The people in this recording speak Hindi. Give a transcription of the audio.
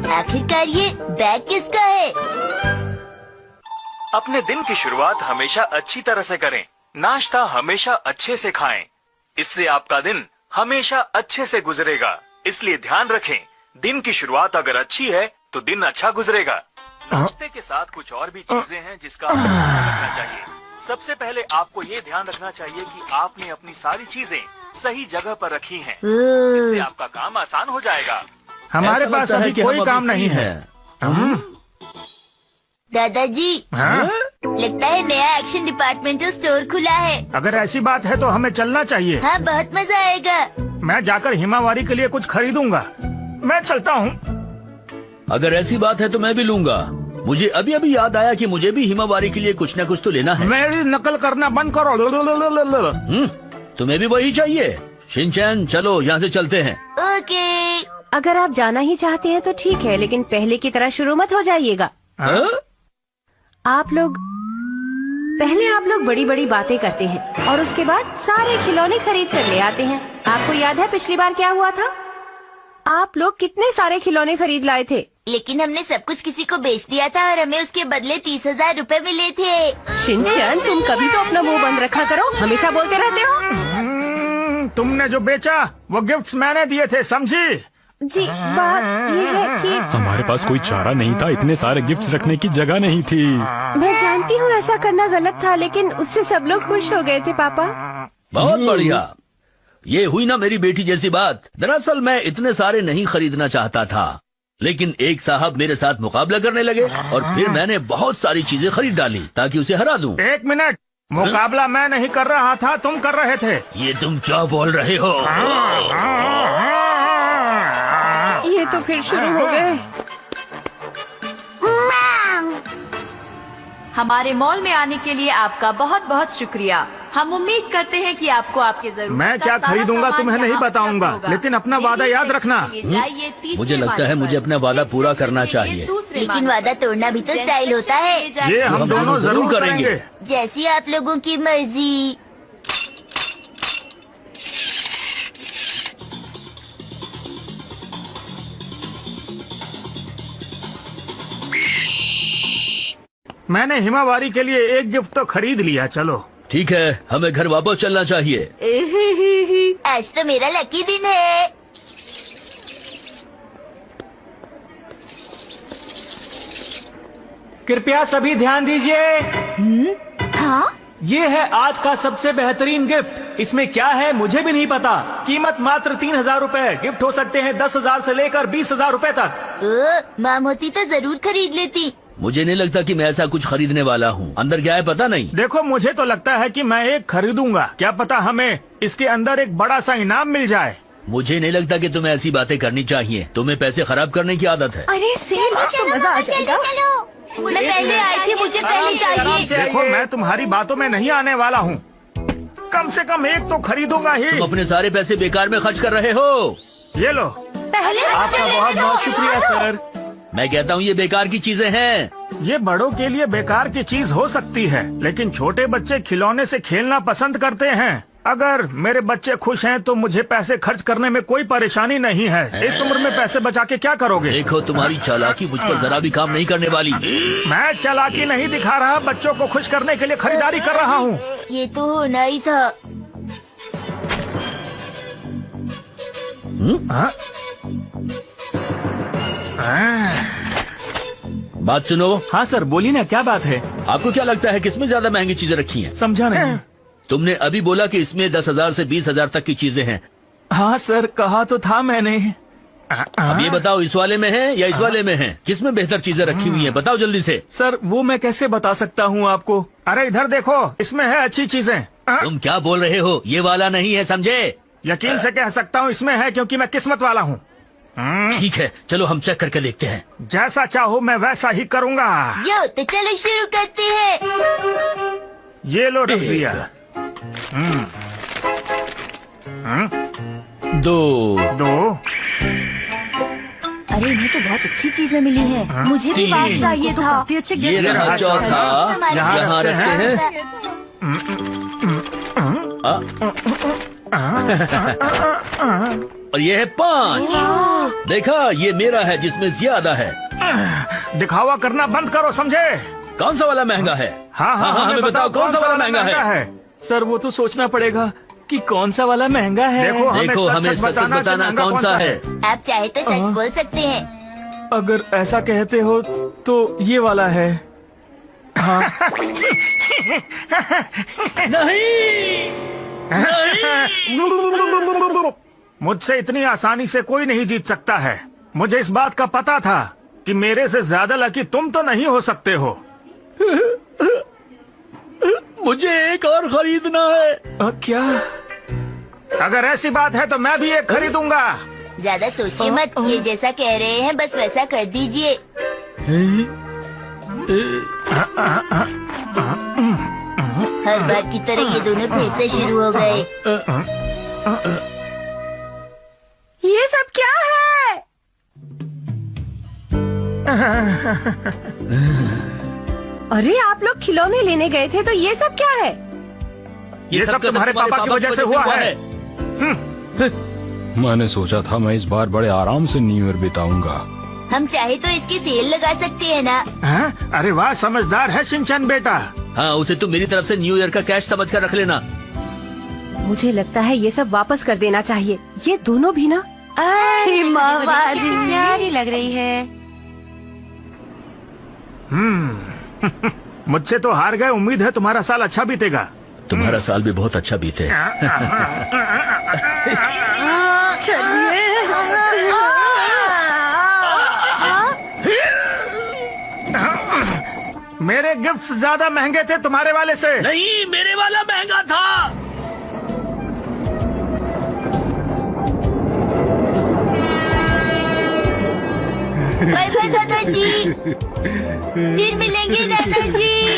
आखिरकार ये बैग किसका है? अपने दिन की शुरुआत हमेशा अच्छी तरह से करें। नाश्ता हमेशा अच्छे से खाएं। इससे आपका दिन हमेशा अच्छे से गुजरेगा। इसलिए ध्यान रखें, दिन की शुरुआत अगर अच्छी है तो दिन अच्छा गुजरेगा। नाश्ते के साथ कुछ और भी चीजें हैं जिसका आपको ध्यान रखना चाहिए। सबसे पहले आपको ये ध्यान रखना चाहिए कि आपने अपनी सारी चीजें सही जगह पर रखी हैं। इससे आपका काम आसान हो जाएगा। हमारे पास अभी कोई काम नहीं है। दादाजी, हाँ? लगता है नया एक्शन डिपार्टमेंटल स्टोर खुला है। अगर ऐसी बात है तो हमें चलना चाहिए। हाँ, बहुत मजा आएगा। मैं जाकर हिमावारी के लिए कुछ खरीदूंगा। मैं चलता हूँ। अगर ऐसी बात है तो मैं भी लूंगा। मुझे अभी अभी याद आया कि मुझे भी हिमावारी के लिए कुछ न कुछ तो लेना है। मेरी नकल करना बंद करो। तुम्हें भी वही चाहिए? शिनचैन, चलो यहाँ से चलते हैं। ओके। अगर आप जाना ही चाहते हैं तो ठीक है, लेकिन पहले की तरह शुरू मत हो जाइएगा। हाँ? आप लोग बड़ी बड़ी बातें करते हैं और उसके बाद सारे खिलौने खरीद कर ले आते हैं। आपको याद है पिछली बार क्या हुआ था? आप लोग कितने सारे खिलौने खरीद लाए थे। लेकिन हमने सब कुछ किसी को बेच दिया था और हमें उसके बदले 30,000 रुपए मिले थे। शिनचैन, तुम कभी तो अपना मुंह बंद रखा करो, हमेशा बोलते रहते हो। तुमने जो बेचा वो गिफ्ट्स मैंने दिए थे, समझी? जी, बात ये है कि हमारे पास कोई चारा नहीं था, इतने सारे गिफ्ट्स रखने की जगह नहीं थी। मैं जानती हूँ ऐसा करना गलत था, लेकिन उससे सब लोग खुश हो गए थे पापा। बहुत बढ़िया। ये हुई ना मेरी बेटी जैसी बात। दरअसल मैं इतने सारे नहीं खरीदना चाहता था, लेकिन एक साहब मेरे साथ मुकाबला करने लगे और फिर मैंने बहुत सारी चीजें खरीद डाली ताकि उसे हरा दूं। एक मिनट, मुकाबला मैं नहीं कर रहा था, तुम कर रहे थे। ये तुम क्या बोल रहे हो? ये तो फिर शुरू हो गए। हमारे मॉल में आने के लिए आपका बहुत बहुत शुक्रिया। हम उम्मीद करते हैं कि आपको आपके जरूरत मैं क्या खरीदूंगा तुम्हें नहीं बताऊंगा, लेकिन अपना वादा याद रखना। मुझे लगता है मुझे अपना वादा पूरा करना चाहिए। लेकिन वादा तोड़ना भी तो स्टाइल होता है। ये हम दोनों जरूर करेंगे। जैसी आप लोगों की मर्जी। मैंने हिमावारी के लिए एक गिफ्ट तो खरीद लिया। चलो ठीक है, हमें घर वापस चलना चाहिए। आज तो मेरा लकी दिन है। कृपया सभी ध्यान दीजिए। हाँ? ये है आज का सबसे बेहतरीन गिफ्ट। इसमें क्या है मुझे भी नहीं पता। कीमत मात्र 3,000 रुपए। गिफ्ट हो सकते हैं 10,000 से लेकर 20,000 रुपए तक। माम होती तो जरूर खरीद लेती। मुझे नहीं लगता कि मैं ऐसा कुछ खरीदने वाला हूँ। अंदर क्या है पता नहीं। देखो, मुझे तो लगता है कि मैं एक खरीदूंगा। क्या पता हमें इसके अंदर एक बड़ा सा इनाम मिल जाए। मुझे नहीं लगता कि तुम्हें ऐसी बातें करनी चाहिए। तुम्हें पैसे खराब करने की आदत है। अरे सेल, आज तो मजा आ जाएगा। मैं पहले आई थी, मुझे पहले चाहिए। देखो, मैं तुम्हारी बातों में नहीं आने वाला हूँ। कम से कम एक तो खरीदूंगा ही। तुम अपने सारे पैसे बेकार में खर्च कर रहे हो। ये लो। पहले आपका बहुत बहुत शुक्रिया सर। मैं कहता हूँ ये बेकार की चीजें हैं। ये बड़ों के लिए बेकार की चीज हो सकती है, लेकिन छोटे बच्चे खिलौने से खेलना पसंद करते हैं। अगर मेरे बच्चे खुश हैं तो मुझे पैसे खर्च करने में कोई परेशानी नहीं है। इस उम्र में पैसे बचा के क्या करोगे? देखो, तुम्हारी चालाकी मुझ पर जरा भी काम नहीं करने वाली। मैं चालाकी नहीं दिखा रहा, बच्चों को खुश करने के लिए खरीदारी कर रहा हूँ। ये तो होना ही था। बात सुनो। हाँ सर, बोलिए ना, क्या बात है? आपको क्या लगता है किसमें ज्यादा महंगी चीजें रखी हैं? समझा नहीं। तुमने अभी बोला कि इसमें 10,000 से 20,000 तक की चीजें हैं। हाँ सर, कहा तो था मैंने। अब ये बताओ, इस वाले में है या इस वाले में है? किसमें बेहतर चीजें रखी हुई हैं? बताओ जल्दी से। सर, वो मैं कैसे बता सकता हूँ आपको? अरे इधर देखो, इसमें है अच्छी चीजें। तुम क्या बोल रहे हो? ये वाला नहीं है, समझे? यकीन से कह सकता हूँ इसमें है, क्योंकि मैं किस्मत वाला हूँ। ठीक है, चलो हम चेक करके देखते हैं। जैसा चाहो मैं वैसा ही करूँगा। यो, तो चलो शुरू करते हैं। ये लो, रख दिया। दो। अरे इन्हें तो बहुत अच्छी चीजें मिली हैं। मुझे भी पास चाहिए था। ये रहा चौथा। यहाँ रखते हैं। और ये है 5। देखा, ये मेरा है जिसमें ज्यादा है। दिखावा करना बंद करो, समझे? कौन सा वाला महंगा है? हाँ, हमें बताओ कौन सा वाला महंगा है? सर वो तो सोचना पड़ेगा कि कौन सा वाला महंगा है। देखो हमें सच बताना कौन सा है। आप चाहे तो सच बोल सकते हैं। अगर ऐसा कहते हो तो ये वाला है। हाँ। मुझसे इतनी आसानी से कोई नहीं जीत सकता है। मुझे इस बात का पता था कि मेरे से ज्यादा लकी तुम तो नहीं हो सकते हो। मुझे एक और खरीदना है। क्या? अगर ऐसी बात है तो मैं भी एक खरीदूंगा। ज्यादा सोचिए मत, ये जैसा कह रहे हैं बस वैसा कर दीजिए। हर बार की तरह ये दोनों फिर से शुरू हो गए। ये सब क्या है? अरे आप लोग खिलौने लेने गए थे तो ये सब क्या है? ये सब तुम्हारे पापा की वजह से हुआ है। मैंने सोचा था मैं इस बार बड़े आराम से न्यू ईयर बिताऊंगा। हम चाहे तो इसकी सेल लगा सकते हैं ना। हाँ? अरे वाह, समझदार है शिनचैन बेटा। हाँ, उसे तुम मेरी तरफ से न्यू ईयर का कैश समझ कर रख लेना। मुझे लगता है ये सब वापस कर देना चाहिए। ये दोनों भी ना प्यारी लग रही है। मुझसे तो हार गए। उम्मीद है तुम्हारा साल अच्छा बीतेगा। तुम्हारा साल भी बहुत अच्छा बीते। मेरे गिफ्ट्स ज्यादा महंगे थे तुम्हारे वाले से। नहीं, मेरे वाला महंगा था। बाय बाय दादाजी, फिर मिलेंगे दादाजी।